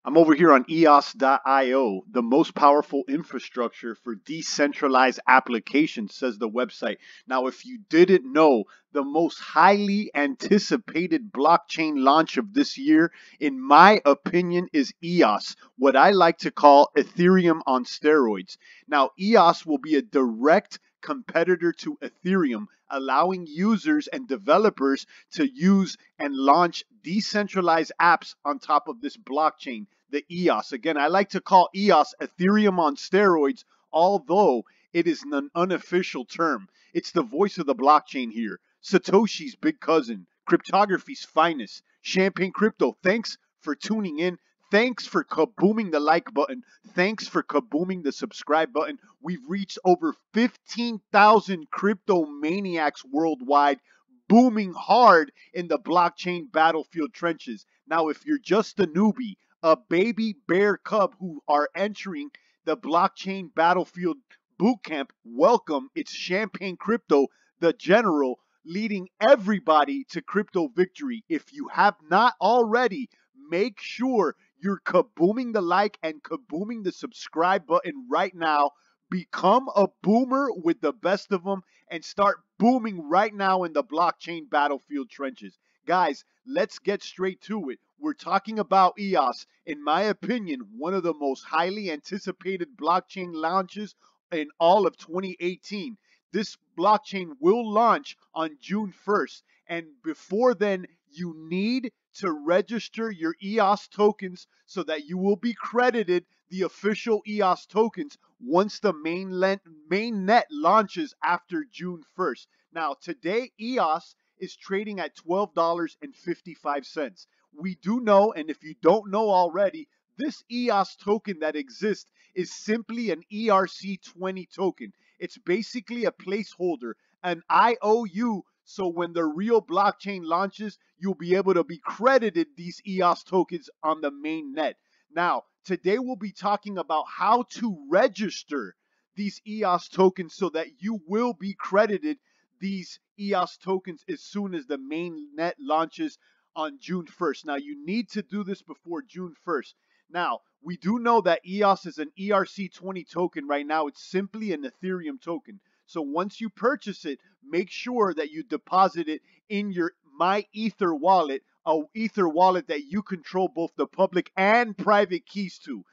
I'm over here on EOS.io, the most powerful infrastructure for decentralized applications, says the website. Now, if you didn't know, the most highly anticipated blockchain launch of this year, in my opinion, is EOS, what I like to call Ethereum on steroids. Now, EOS will be a direct competitor to Ethereum, allowing users and developers to use and launch decentralized apps on top of this blockchain, the EOS. Again, I like to call EOS Ethereum on steroids, although it is an unofficial term. It's the voice of the blockchain here. Satoshi's big cousin, cryptography's finest, Champagne Crypto. Thanks for tuning in. Thanks for kabooming the like button. Thanks for kabooming the subscribe button. We've reached over 15,000 crypto maniacs worldwide, booming hard in the blockchain battlefield trenches. Now, if you're just a newbie, a baby bear cub who are entering the blockchain battlefield bootcamp, welcome. It's Champagne Crypto, the general, leading everybody to crypto victory. If you have not already, make sure you're kabooming the like and kabooming the subscribe button right now. Become a boomer with the best of them and start booming right now in the blockchain battlefield trenches. Guys, let's get straight to it. We're talking about EOS. In my opinion, one of the most highly anticipated blockchain launches in all of 2018. This blockchain will launch on June 1st. And before then, you need to register your EOS tokens so that you will be credited the official EOS tokens once the mainnet launches after June 1st. Now, today, EOS is trading at $12.55. We do know, and if you don't know already, this EOS token that exists is simply an ERC20 token. It's basically a placeholder, an IOU, so when the real blockchain launches, you'll be able to be credited these EOS tokens on the main net. Now, today we'll be talking about how to register these EOS tokens so that you will be credited these EOS tokens as soon as the main net launches on June 1st. Now, you need to do this before June 1st. Now, we do know that EOS is an ERC20 token right now. It's simply an Ethereum token. So once you purchase it, make sure that you deposit it in your MyEtherWallet, a Ether wallet that you control both the public and private keys to.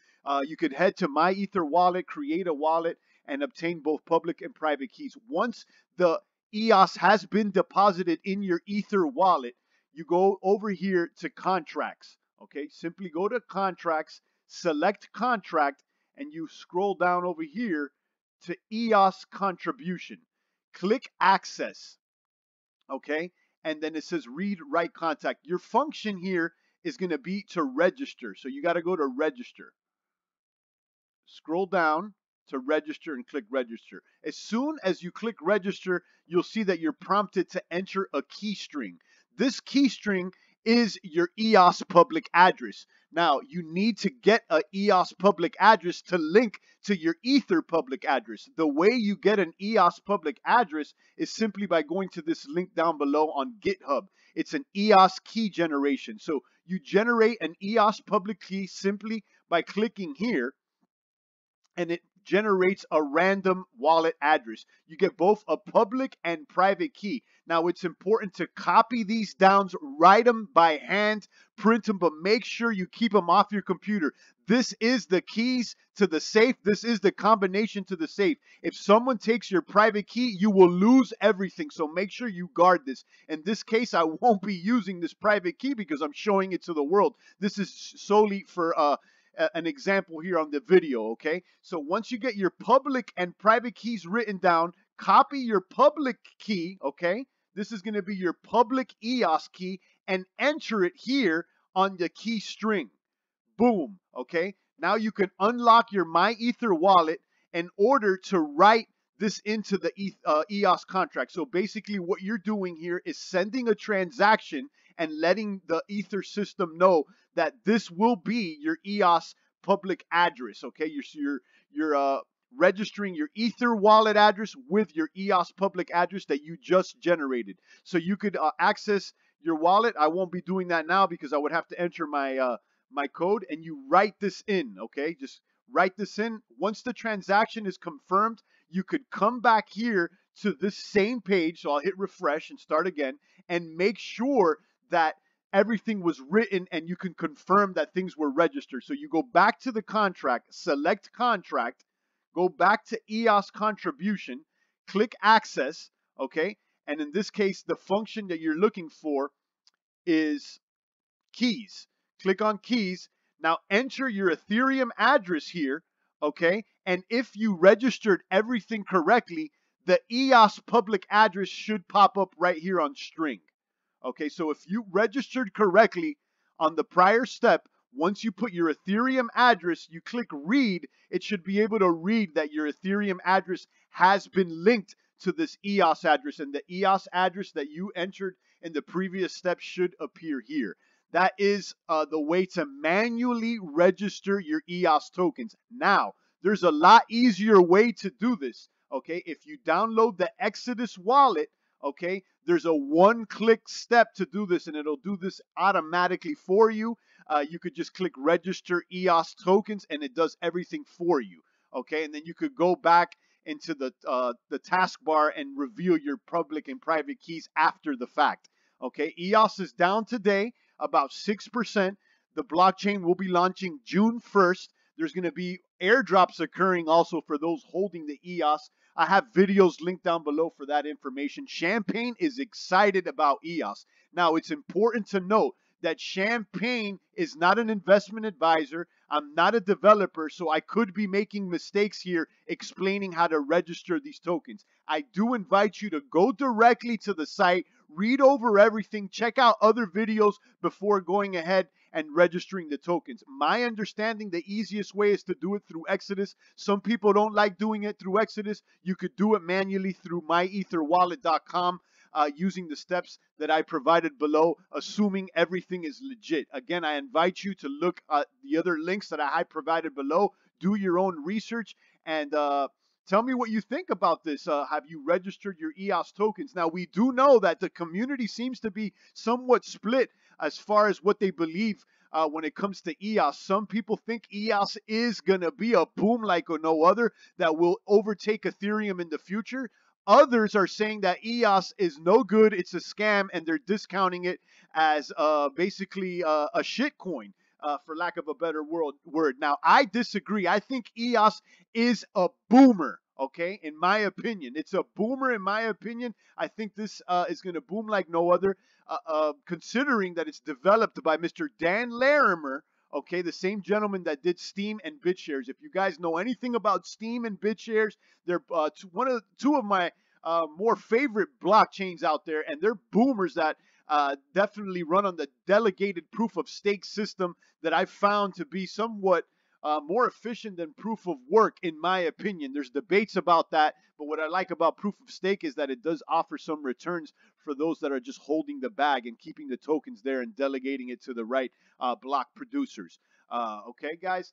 You could head to MyEtherWallet, create a wallet, and obtain both public and private keys. Once the EOS has been deposited in your Ether wallet, you go over here to contracts. Okay, simply go to contracts, select contract, and you scroll down over here to EOS Contribution. Click access. Okay, and then it says read write contact. Your function here is going to be to register. So you got to go to register. Scroll down to register and click register. As soon as you click register, you'll see that you're prompted to enter a key string. This key string is your EOS public address. Now, you need to get an EOS public address to link to your Ether public address. The way you get an EOS public address is simply by going to this link down below on GitHub. It's an EOS key generation. So you generate an EOS public key simply by clicking here, and it generates a random wallet address. You get both a public and private key. Now, it's important to copy these down, write them by hand, print them, but make sure you keep them off your computer. This is the keys to the safe. This is the combination to the safe. If someone takes your private key, you will lose everything. So make sure you guard this. In this case, I won't be using this private key because I'm showing it to the world. This is solely for an example here on the video, okay? So once you get your public and private keys written down, copy your public key, okay? This is going to be your public EOS key, and enter it here on the key string. Boom, okay? Now you can unlock your MyEtherWallet in order to write this into the EOS contract. So basically what you're doing here is sending a transaction and letting the Ether system know that this will be your EOS public address, okay? You're registering your Ether wallet address with your EOS public address that you just generated. So you could access your wallet. I won't be doing that now because I would have to enter my my code, and you write this in, okay? Just write this in. Once the transaction is confirmed, you could come back here to this same page. So I'll hit refresh and start again and make sure that everything was written and you can confirm that things were registered. So you go back to the contract, select contract, go back to EOS Contribution, click access, okay? And in this case, the function that you're looking for is keys. Click on keys. Now enter your Ethereum address here, okay? And if you registered everything correctly, the EOS public address should pop up right here on string. Okay, so if you registered correctly on the prior step, once you put your Ethereum address, you click read, it should be able to read that your Ethereum address has been linked to this EOS address, and the EOS address that you entered in the previous step should appear here. That is the way to manually register your EOS tokens. Now, there's a lot easier way to do this, okay? If you download the Exodus wallet, okay, there's a one-click step to do this, and it'll do this automatically for you. You could just click register EOS tokens, and it does everything for you, okay? And then you could go back into the taskbar and reveal your public and private keys after the fact, okay? EOS is down today about 6%. The blockchain will be launching June 1st. There's going to be airdrops occurring also for those holding the EOS. I have videos linked down below for that information. Champagne is excited about EOS. Now, it's important to note that Champagne is not an investment advisor. I'm not a developer, so I could be making mistakes here explaining how to register these tokens. I do invite you to go directly to the site, read over everything, check out other videos before going ahead and registering the tokens. My understanding, the easiest way is to do it through Exodus. Some people don't like doing it through Exodus. You could do it manually through MyEtherWallet.com using the steps that I provided below, assuming everything is legit. Again, I invite you to look at the other links that I provided below. Do your own research and tell me what you think about this. Have you registered your EOS tokens? Now, we do know that the community seems to be somewhat split as far as what they believe when it comes to EOS. Some people think EOS is going to be a boom like no other that will overtake Ethereum in the future. Others are saying that EOS is no good, it's a scam, and they're discounting it as basically a shit coin. For lack of a better word. Now, I disagree. I think EOS is a boomer, okay? In my opinion. It's a boomer, in my opinion. I think this is going to boom like no other, considering that it's developed by Mr. Dan Larimer, okay? The same gentleman that did Steem and BitShares. If you guys know anything about Steem and BitShares, they're two of my more favorite blockchains out there, and they're boomers that definitely run on the delegated proof of stake system that I found to be somewhat more efficient than proof of work, in my opinion. There's debates about that, but what I like about proof of stake is that it does offer some returns for those that are just holding the bag and keeping the tokens there and delegating it to the right block producers. Okay, guys?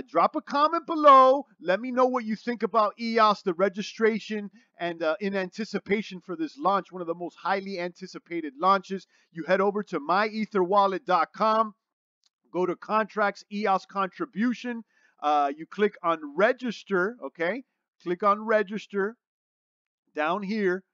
Drop a comment below. Let me know what you think about EOS, the registration, and in anticipation for this launch, one of the most highly anticipated launches. You head over to MyEtherWallet.com, go to contracts, EOS Contribution. You click on register, okay? Click on register down here.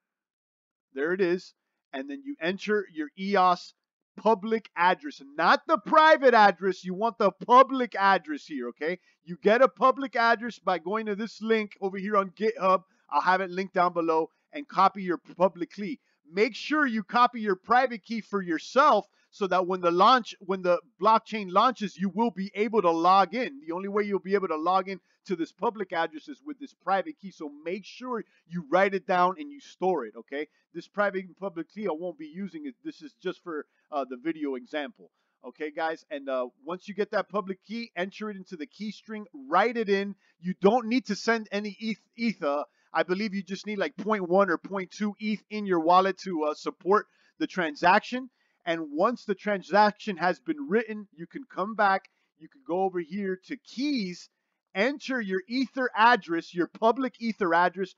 There it is. And then you enter your EOS public address, not the private address. You want the public address here, okay? You get a public address by going to this link over here on GitHub. I'll have it linked down below, and copy your public key. Make sure you copy your private key for yourself so that when the blockchain launches, you will be able to log in. The only way you'll be able to log in to this public address is with this private key. So make sure you write it down and you store it, okay? This private and public key, I won't be using it. This is just for the video example. Okay, guys, and once you get that public key, enter it into the key string, write it in. You don't need to send any Ether. I believe you just need like 0.1 or 0.2 ETH in your wallet to support the transaction. And once the transaction has been written, you can come back. You can go over here to keys, enter your Ether address, your public Ether address,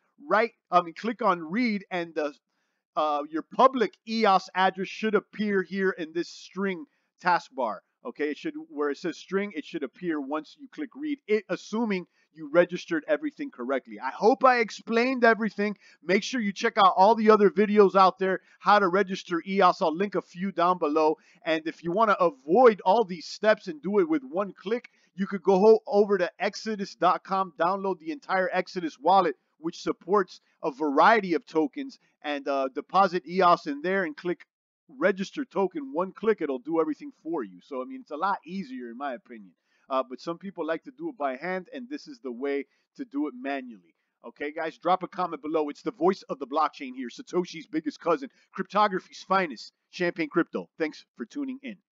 click on read, and your public EOS address should appear here in this string taskbar. Okay, it should, where it says string, it should appear once you click read, it assuming you registered everything correctly. I hope I explained everything. Make sure you check out all the other videos out there, how to register EOS. I'll link a few down below. And if you want to avoid all these steps and do it with one click, you could go over to exodus.com, download the entire Exodus wallet, which supports a variety of tokens, and deposit EOS in there and click register token. One click, it'll do everything for you. So, I mean, it's a lot easier in my opinion. But some people like to do it by hand, and this is the way to do it manually. Okay, guys, drop a comment below. It's the voice of the blockchain here, Satoshi's biggest cousin, cryptography's finest, Champagne Crypto. Thanks for tuning in.